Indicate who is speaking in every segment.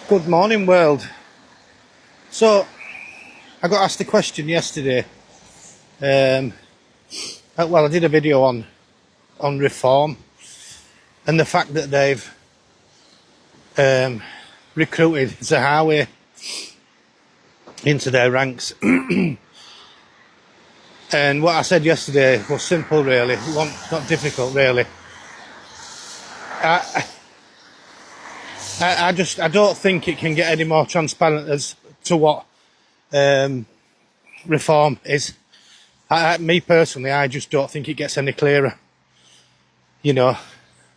Speaker 1: Good morning, world. So, I got asked a question yesterday. Well, I did a video on reform and the fact that they've recruited theyre into their ranks. And what I said yesterday was simple, really. Not difficult, really. I don't think it can get any more transparent as to what reform is. Me personally, I just don't think it gets any clearer. You know,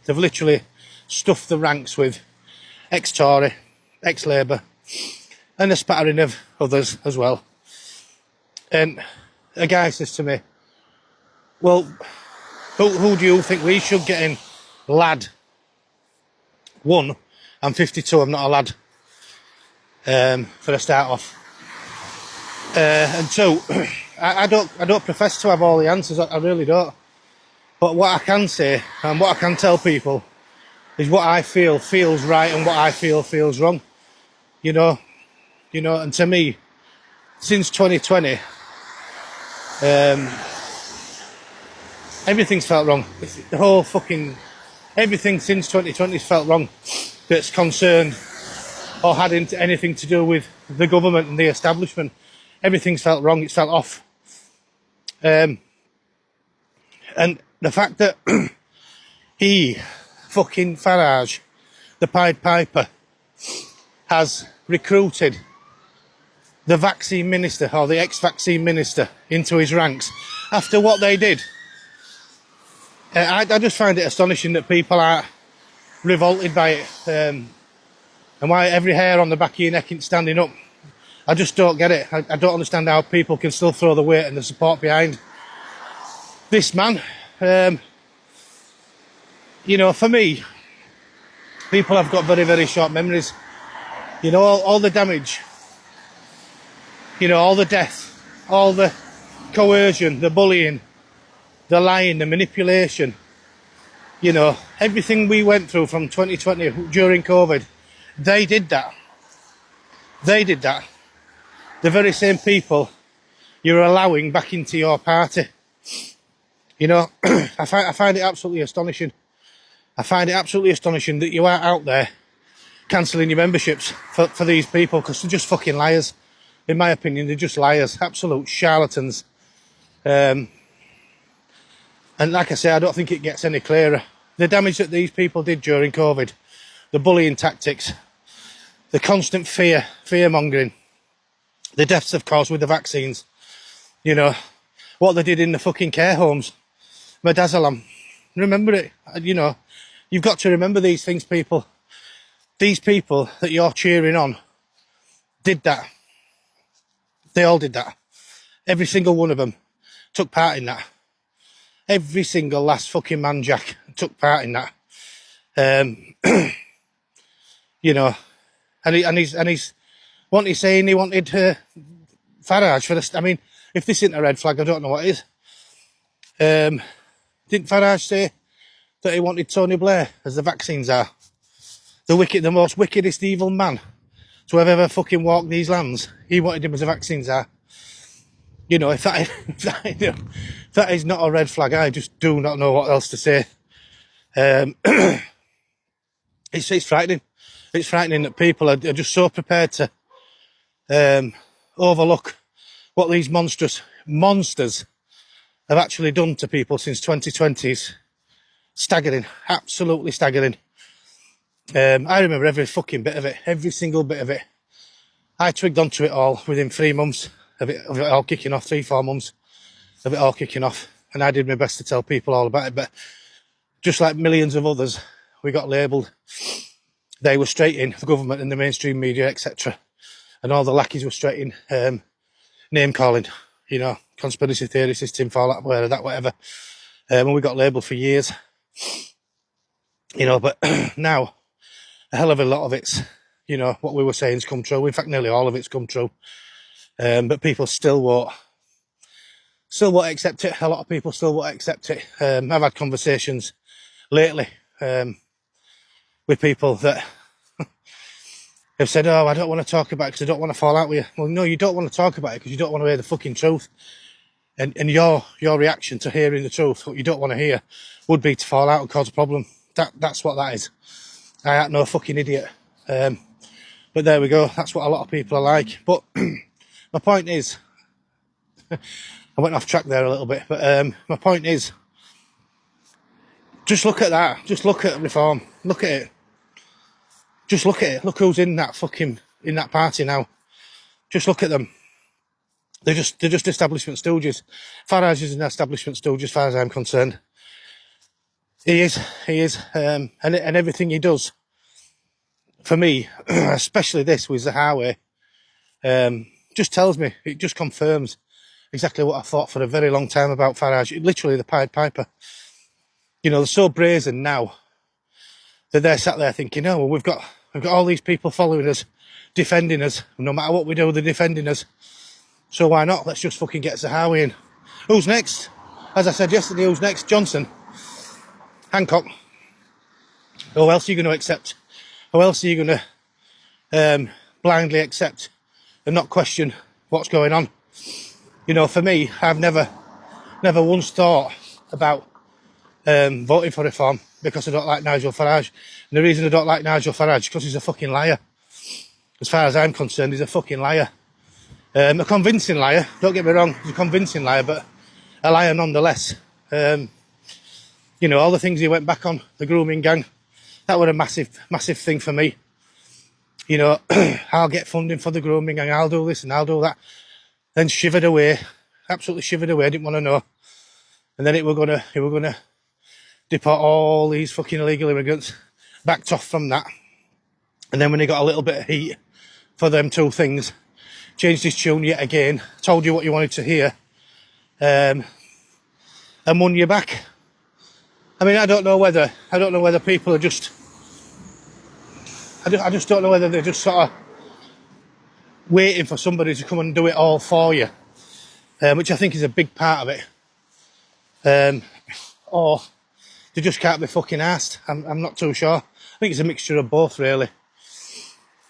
Speaker 1: they've literally stuffed the ranks with ex-Tory, ex-Labour, and a spattering of others as well. And a guy says to me, well, who do you think we should get in? Lad. 1, I'm 52, I'm not a lad, for a start off. And 2, I don't profess to have all the answers, I really don't. But what I can say, and what I can tell people, is what I feel feels right and what I feel feels wrong. You know, and to me, since 2020, everything's felt wrong. The whole fucking, everything since 2020's felt wrong that's concerned or had anything to do with the government and the establishment. Everything's felt wrong, it's felt off. And the fact that he, fucking Farage, the Pied Piper, has recruited the vaccine minister or the ex-vaccine minister into his ranks after what they did. I just find it astonishing that people are revolted by it, and why every hair on the back of your neck isn't standing up. I just don't get it. I don't understand how people can still throw the weight and the support behind this man. You know, for me, people have got very, very short memories. You know, all the damage, you know, all the death, all the coercion, the bullying, the lying, the manipulation, you know, everything we went through from 2020 during COVID, they did that. They did that. The very same people you're allowing back into your party. You know, I find it absolutely astonishing. I find it absolutely astonishing that you are out there cancelling your memberships for these people, because they're just fucking liars. In my opinion, they're just liars, absolute charlatans. And like I say, I don't think it gets any clearer. The damage that these people did during COVID, the bullying tactics, the constant fear-mongering, the deaths, of course, with the vaccines, you know, what they did in the fucking care homes, Midazolam. Remember it, you know, you've got to remember these things, people. These people that you're cheering on did that. They all did that. Every single one of them took part in that. Every single last fucking man jack took part in that. You know, and he's what he's saying, he wanted Farage for this. I mean, if this isn't a red flag, I don't know what is. Didn't Farage say that he wanted Tony Blair as the vaccines are? The most wickedest evil man to have ever fucking walked these lands. He wanted him as the vaccines are. You know, if that is not a red flag, I just do not know what else to say. It's frightening. It's frightening that people are just so prepared to overlook what these monsters have actually done to people since 2020. Is staggering, absolutely staggering. I remember every fucking bit of it, every single bit of it. I twigged onto it all within 3 months of it all kicking off, 3-4 months of it all kicking off, and I did my best to tell people all about it. But just like millions of others, we got labelled. They were straight in, the government and the mainstream media, etc. And all the lackeys were straight in, name calling, you know, conspiracy theorists, tinfoil, that, whatever. And we got labelled for years. You know, but now, a hell of a lot of it's, you know, what we were saying's come true. In fact, nearly all of it's come true. But people still won't accept it. A lot of people still won't accept it. I've had conversations lately with people that They've said, oh, I don't want to talk about it because I don't want to fall out with you. Well, no, you don't want to talk about it because you don't want to hear the fucking truth. And your reaction to hearing the truth, what you don't want to hear, would be to fall out and cause a problem. That's what that is. I ain't no fucking idiot. But there we go. That's what a lot of people are like. But my point is, I went off track there a little bit, but my point is, just look at that. Just look at reform. Look at it. Just look at it. Look who's in that party now. Just look at them. They're just establishment stooges. Farage is an establishment stooge as far as I'm concerned. He is, and everything he does, for me, especially this with the highway, just tells me, it just confirms exactly what I thought for a very long time about Farage. Literally the Pied Piper. You know, they're so brazen now that they're sat there thinking, oh, well, we've got all these people following us, defending us. No matter what we do, they're defending us. So why not? Let's just fucking get Zahawi in. Who's next? As I said yesterday, who's next? Johnson. Hancock. Who else are you going to accept? Who else are you going to blindly accept and not question what's going on? You know, for me, I've never once thought about voting for reform because I don't like Nigel Farage. And the reason I don't like Nigel Farage is because he's a fucking liar. As far as I'm concerned, he's a fucking liar. A convincing liar, don't get me wrong, he's a convincing liar, but a liar nonetheless. You know, all the things he went back on, the grooming gang, that was a massive thing for me. You know, I'll get funding for the grooming gang, I'll do this and I'll do that. Then shivered away, absolutely shivered away, I didn't want to know. And then he were gonna deport all these fucking illegal immigrants, backed off from that. And then when he got a little bit of heat for them two things, changed his tune yet again, told you what you wanted to hear, and won you back. I mean, I don't know whether people are just, I just don't know whether they're just sort of waiting for somebody to come and do it all for you, which I think is a big part of it, or they just can't be fucking arsed. I'm not too sure. I think it's a mixture of both, really.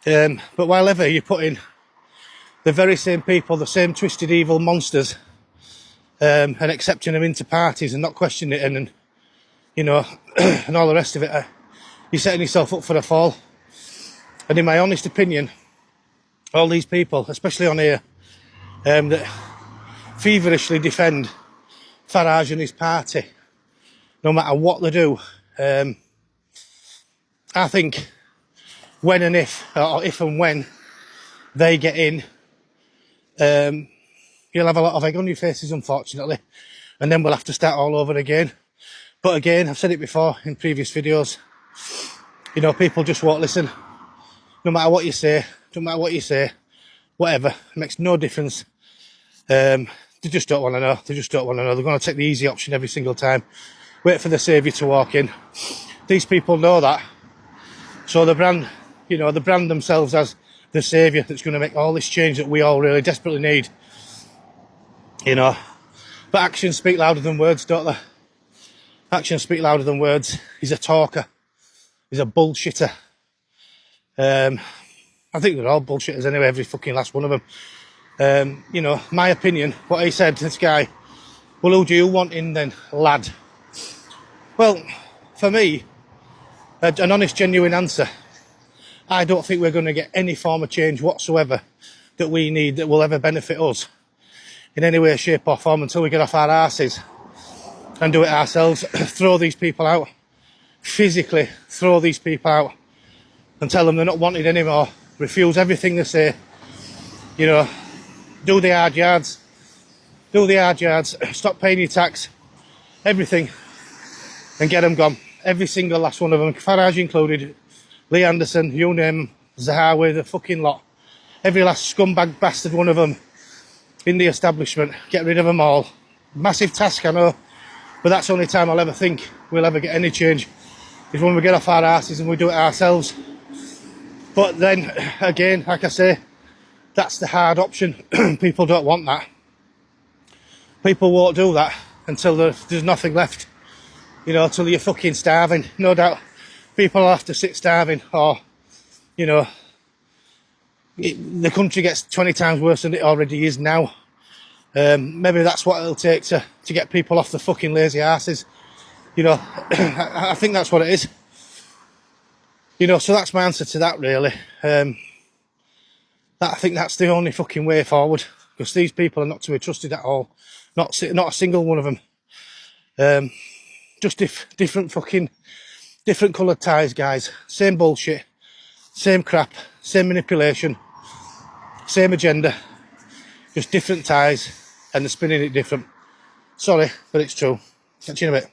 Speaker 1: But while ever you put in the very same people, the same twisted evil monsters, and accepting them into parties and not questioning it, and you know, and all the rest of it, you're setting yourself up for a fall. And in my honest opinion, all these people, especially on here, that feverishly defend Farage and his party, no matter what they do, I think when and if, or if and when they get in, you'll have a lot of egg on your faces, unfortunately, and then we'll have to start all over again. But again, I've said it before in previous videos, you know, people just won't listen. No matter what you say, whatever, it makes no difference. They just don't want to know. They just don't want to know. They're going to take the easy option every single time. Wait for the saviour to walk in. These people know that. So they brand themselves as the saviour that's going to make all this change that we all really desperately need. You know, but actions speak louder than words, don't they? Actions speak louder than words. He's a talker. He's a bullshitter. I think they're all bullshitters anyway, every fucking last one of them. You know, my opinion, what he said, this guy, well, who do you want in then, lad? Well, for me, an honest, genuine answer, I don't think we're going to get any form of change whatsoever that we need that will ever benefit us in any way, shape or form until we get off our arses and do it ourselves. Throw these people out. Physically throw these people out and tell them they're not wanted anymore. Refuse everything they say. You know, do the hard yards. Do the hard yards. Stop paying your tax. Everything. And get them gone. Every single last one of them. Farage included. Lee Anderson, you name them. Zahawi, the fucking lot. Every last scumbag bastard one of them in the establishment. Get rid of them all. Massive task, I know. But that's the only time I'll ever think we'll ever get any change, is when we get off our asses and we do it ourselves. But then, again, like I say, that's the hard option. People don't want that. People won't do that until there's nothing left. You know, until you're fucking starving. No doubt, people will have to sit starving or, you know, the country gets 20 times worse than it already is now. Maybe that's what it'll take to get people off the fucking lazy asses. You know, I think that's what it is. You know, so that's my answer to that, really. I think that's the only fucking way forward, because these people are not to be trusted at all. Not a single one of them. Just different coloured ties, guys. Same bullshit, same crap, same manipulation, same agenda. Just different ties, and they're spinning it different. Sorry, but it's true. Catch you in a bit.